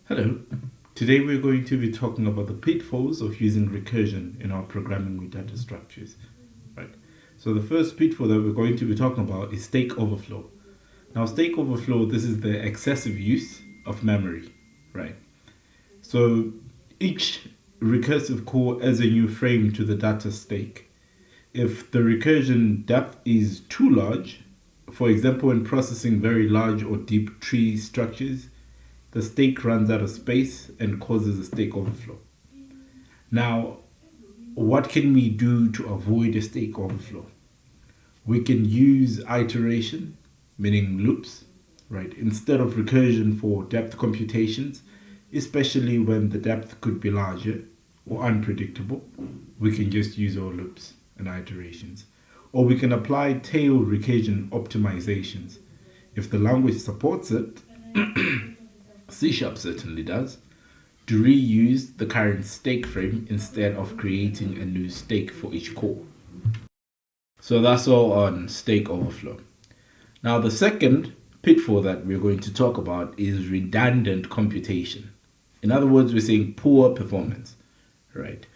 Hello. Today we're going to be talking about the pitfalls of using recursion in our programming with data structures. Right. So the first pitfall that we're going to be talking about is stake overflow. Now stake overflow, this is the excessive use of memory. Right. So each recursive call adds a new frame to the data stake. If the recursion depth is too large, for example when processing very large or deep tree structures, the stake runs out of space and causes a stake overflow. Now, what can we do to avoid a stake overflow? We can use iteration, meaning loops, right? Instead of recursion for depth computations, especially when the depth could be larger or unpredictable, we can just use our loops and iterations. Or we can apply tail recursion optimizations. If the language supports it, C# certainly does, to reuse the current stake frame instead of creating a new stake for each call. So that's all on stake overflow. Now the second pitfall that we're going to talk about is redundant computation. In other words, we're saying poor performance, right?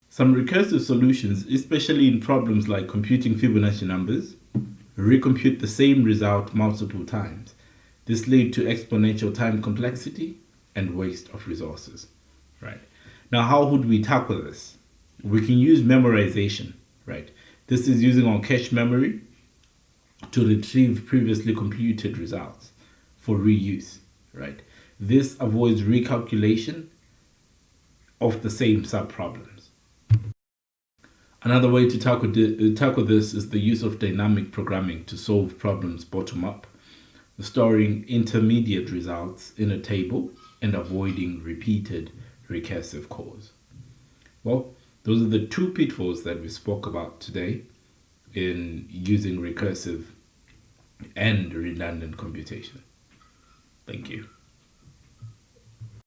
Some recursive solutions, especially in problems like computing Fibonacci numbers, recompute the same result multiple times. This leads to exponential time complexity and waste of resources, right? Now, how would we tackle this? We can use memorization, right? This is using our cache memory to retrieve previously computed results for reuse, right? This avoids recalculation of the same subproblems. Another way to tackle this is the use of dynamic programming to solve problems bottom up, storing intermediate results in a table and avoiding repeated recursive calls. Well, those are the two pitfalls that we spoke about today in using recursive and redundant computation. Thank you.